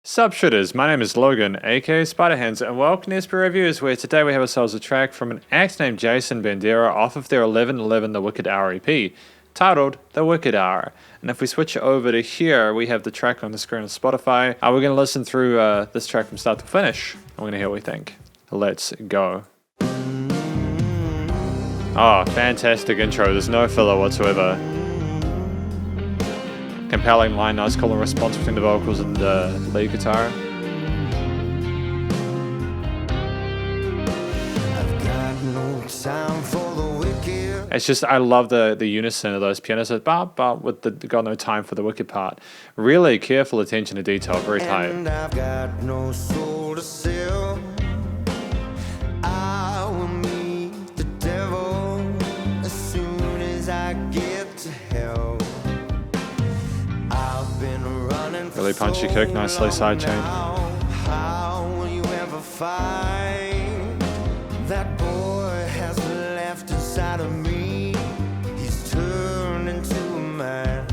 Sup Shredders, my name is Logan, aka Spiderhands, and welcome to SP Reviews, where today we have ourselves a track from an act named Jayson Bendera off of their 11/11 The Wicked Hour EP, titled The Wicked Hour. And if we switch over to here, we have the track on the screen on Spotify. We're going to listen through this track from start to finish. I'm going to hear what we think. Let's go. Oh, fantastic intro. There's no filler whatsoever. Compelling line, nice call and response between the vocals and the lead guitar. It's just, I love the unison of those pianos, but with the got no time for the wicked part. Really careful attention to detail, very tight. And I've got no soul to sell. I will meet the devil as soon as I get to hell. Really punchy kick, nicely sidechained. How will you ever find that boy has left inside of me? He's turned into a man.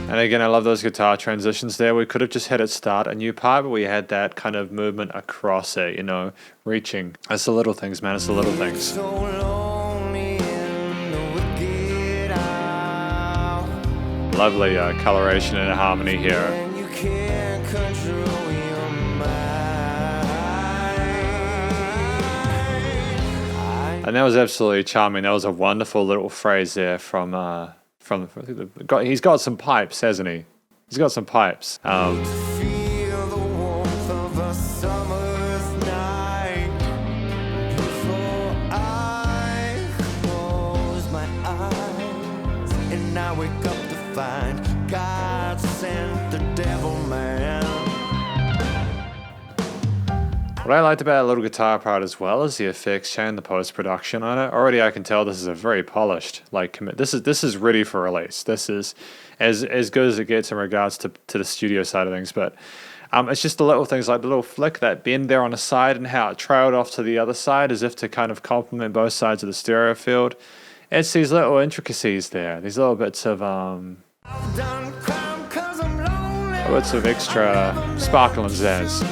And again, I love those guitar transitions there. We could have just had it start a new part, but we had that kind of movement across it, you know, reaching. It's the little things, man. It's the little things. Lovely coloration and harmony here. And that was absolutely charming. That was a wonderful little phrase there from he's got some pipes, hasn't he? He's got some pipes. God sent the devil man. What I liked about a little guitar part as well is the effects and the post-production on it. Already I can tell this is a very polished commit. This is ready for release. This is as good as it gets in regards to the studio side of things. But it's just the little things like the little flick, that bend there on the side, and how it trailed off to the other side as if to kind of complement both sides of the stereo field. It's these little intricacies there, these little bits of extra sparkle and zazz.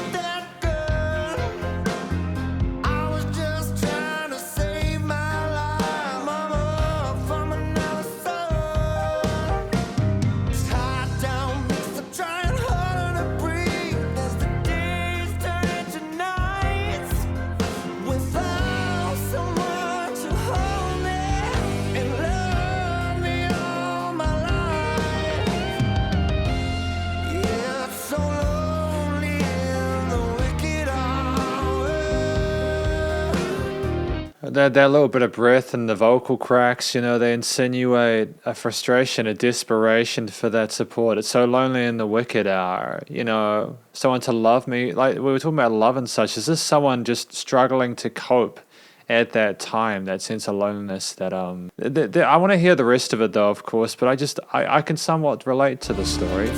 That little bit of breath and the vocal cracks, you know, they insinuate a frustration, a desperation for that support. It's so lonely in the wicked hour, you know, someone to love me. Like we were talking about love and such. Is this someone just struggling to cope at that time, that sense of loneliness that, I want to hear the rest of it though, of course, but I can somewhat relate to the story.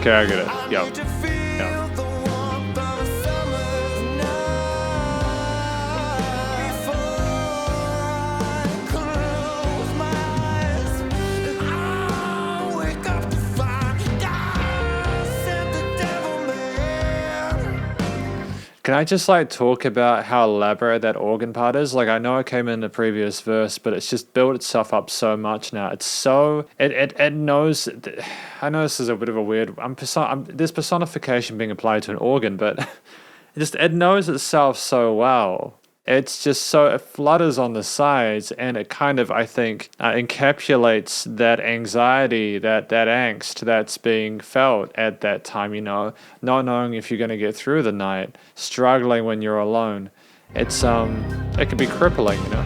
Okay, I get it. Yo. Can I just talk about how elaborate that organ part is? I know it came in the previous verse, but it's just built itself up so much now. It's so it knows. I know this is a bit of a weird. There's personification being applied to an organ, but it knows itself so well. It's just so it flutters on the sides, and it kind of, I think, encapsulates that anxiety, that angst that's being felt at that time, you know, not knowing if you're going to get through the night, struggling when you're alone. It's it can be crippling, you know.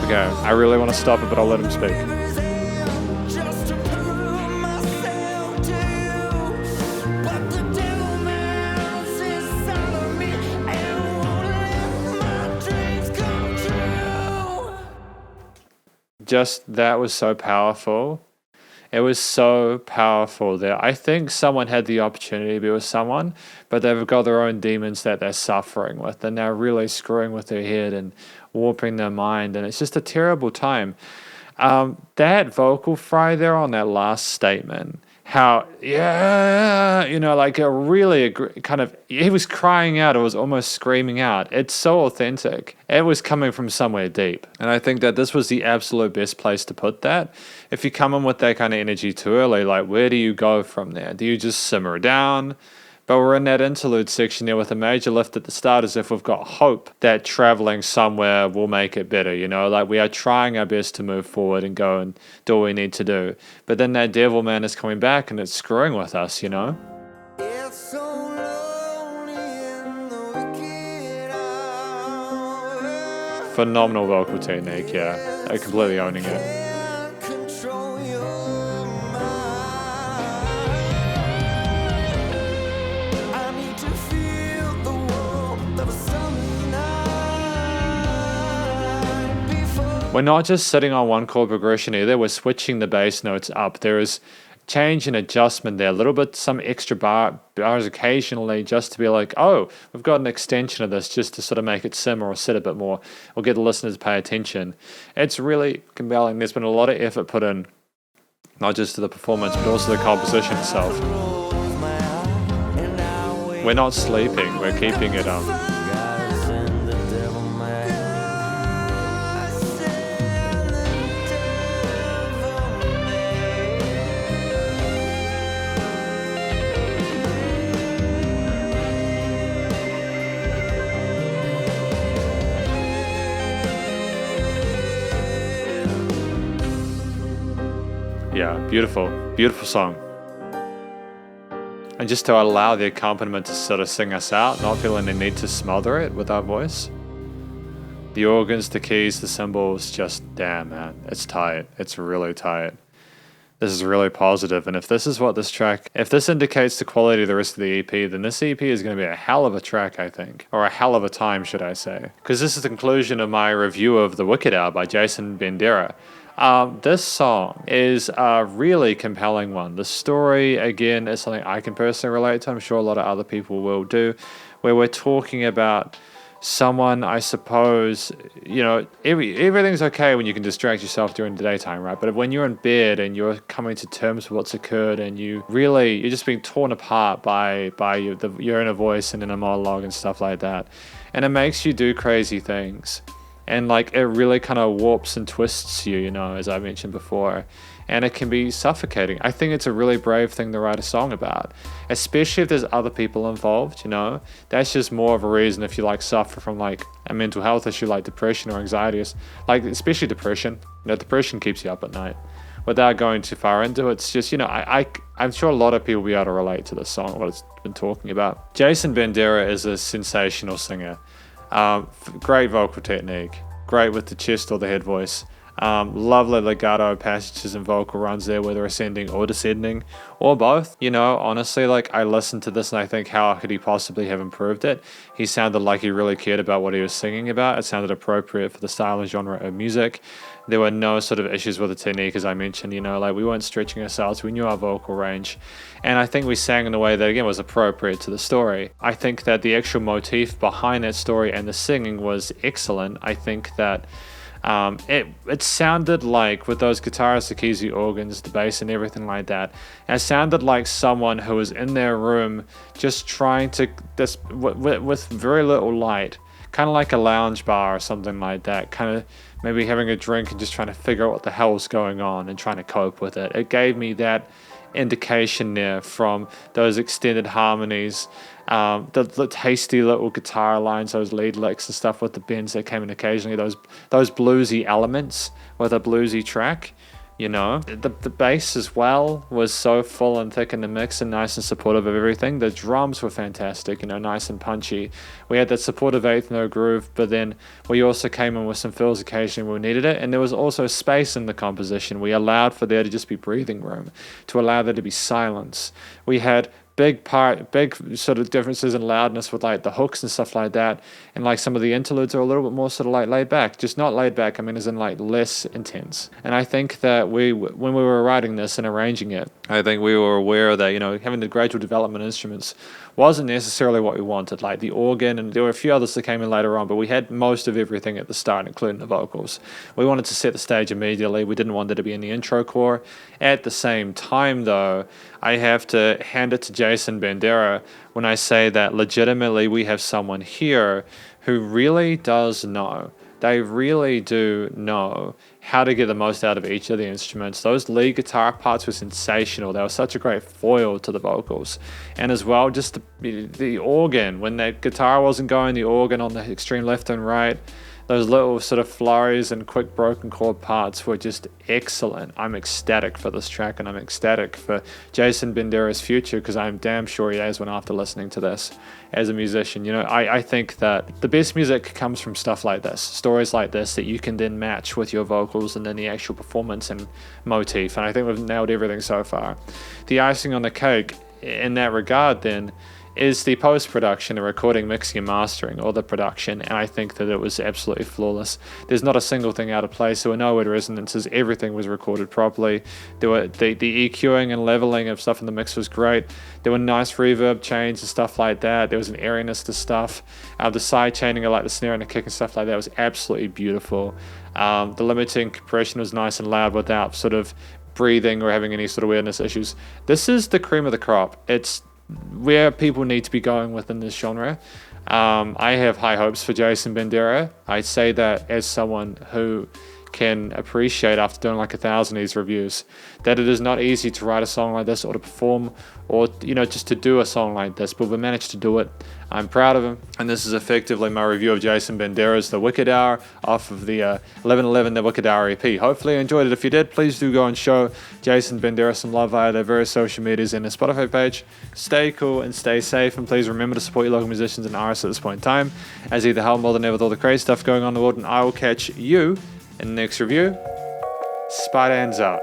Okay, I really want to stop it, but I'll let him speak. just that was so powerful. It was so powerful there. I think someone had the opportunity to be with someone, but they've got their own demons that they're suffering with, and they're really screwing with their head and warping their mind, and it's just a terrible time. That vocal fry there on that last statement, how, yeah, like a really kind of, he was crying out, it was almost screaming out. It's so authentic. It was coming from somewhere deep. And I think that this was the absolute best place to put that. If you come in with that kind of energy too early, like, where do you go from there? Do you just simmer down? But we're in that interlude section there with a major lift at the start, as if we've got hope that traveling somewhere will make it better, like we are trying our best to move forward and go and do what we need to do. But then that devil man is coming back and it's screwing with us, It's so lonely in the wicked hour. Phenomenal vocal technique, yeah. Completely owning it. Can't control your mind. I need to feel the warmth of a summer night before. We're not just sitting on one chord progression either, we're switching the bass notes up. There is change and adjustment there, a little bit, some extra bars occasionally, just to be like, oh, we've got an extension of this, just to sort of make it simmer or sit a bit more, or get the listeners to pay attention. It's really compelling. There's been a lot of effort put in, not just to the performance, but also the composition itself. We're not sleeping, we're keeping it yeah, beautiful song. And just to allow the accompaniment to sort of sing us out, not feeling the need to smother it with our voice. The organs, the keys, the cymbals, just damn, man, it's tight. It's really tight. This is really positive, and if this indicates the quality of the rest of the EP, then this EP is going to be a hell of a track, I think. Or a hell of a time, should I say. Because this is the conclusion of my review of The Wicked Hour by Jayson Bendera. This song is a really compelling one. The story, again, is something I can personally relate to. I'm sure a lot of other people will do. Where we're talking about someone, I suppose, everything's okay when you can distract yourself during the daytime, right? But when you're in bed and you're coming to terms with what's occurred and you're just being torn apart by your inner voice and inner monologue and stuff like that. And it makes you do crazy things. And it really kind of warps and twists you, as I mentioned before. And it can be suffocating. I think it's a really brave thing to write a song about, especially if there's other people involved, That's just more of a reason if you suffer from a mental health issue like depression or anxiety, especially depression. Depression keeps you up at night. Without going too far into it, it's just, I'm sure a lot of people will be able to relate to this song, what it's been talking about. Jayson Bendera is a sensational singer. Great vocal technique, great with the chest or the head voice. Lovely legato passages and vocal runs there, whether ascending or descending, or both. Honestly, I listened to this and I think, how could he possibly have improved it? He sounded like he really cared about what he was singing about. It sounded appropriate for the style and genre of music. There were no sort of issues with the technique, as I mentioned, we weren't stretching ourselves, we knew our vocal range. And I think we sang in a way that, again, was appropriate to the story. I think that the actual motif behind that story and the singing was excellent. I think that it sounded like, with those guitars, the keys, the organs, the bass and everything like that, it sounded like someone who was in their room just trying to, with very little light, kind of like a lounge bar or something like that, kind of maybe having a drink and just trying to figure out what the hell's going on and trying to cope with it. It gave me that indication there from those extended harmonies, the tasty little guitar lines, those lead licks and stuff with the bends that came in occasionally, those bluesy elements with a bluesy track. The bass as well was so full and thick in the mix and nice and supportive of everything. The drums were fantastic, nice and punchy. We had that supportive eighth note groove, but then we also came in with some fills occasionally when we needed it, and there was also space in the composition. We allowed for there to just be breathing room, to allow there to be silence. We had big sort of differences in loudness with like the hooks and stuff like that, and like some of the interludes are a little bit more sort of like laid back, just not laid back, I mean as in like less intense. And I think that when we were writing this and arranging it, I think we were aware that, you know, having the gradual development instruments wasn't necessarily what we wanted. Like the organ, and there were a few others that came in later on, but we had most of everything at the start, including the vocals. We wanted to set the stage immediately. We didn't want it to be in the intro core. At the same time, though, I have to hand it to Jayson Bendera when I say that legitimately we have someone here who really does know. They really do know how to get the most out of each of the instruments. Those lead guitar parts were sensational. They were such a great foil to the vocals. And as well, just the organ, when that guitar wasn't going, the organ on the extreme left and right, those little sort of flurries and quick broken chord parts were just excellent. I'm ecstatic for this track, and I'm ecstatic for Jayson Bendera's future, because I'm damn sure he has one after listening to this as a musician. You know, I think that the best music comes from stuff like this, stories like this that you can then match with your vocals and then the actual performance and motif. And I think we've nailed everything so far. The icing on the cake in that regard then is the post-production, the recording, mixing, and mastering, or the production, and I think that it was absolutely flawless. There's not a single thing out of place. There were no weird resonances. Everything was recorded properly. There were the EQing and leveling of stuff in the mix was great. There were nice reverb chains and stuff like that. There was an airiness to stuff. The side chaining of like the snare and the kick and stuff like that was absolutely beautiful. The limiting compression was nice and loud without sort of breathing or having any sort of weirdness issues. This is the cream of the crop. It's where people need to be going within this genre. I have high hopes for Jayson Bendera. I say that as someone who can appreciate, after doing like 1,000 of these reviews, that it is not easy to write a song like this or to perform, or, you know, just to do a song like this, but we managed to do it. I'm proud of him, and this is effectively my review of Jayson Bendera's The Wicked Hour off of the 1111 The Wicked Hour EP. Hopefully you enjoyed it. If you did, please do go and show Jayson Bendera some love via their various social medias and their Spotify page. Stay cool and stay safe, and please remember to support your local musicians and artists at this point in time, as either hell more than ever with all the crazy stuff going on in the world, and I will catch you in the next review. Spiderhands Out.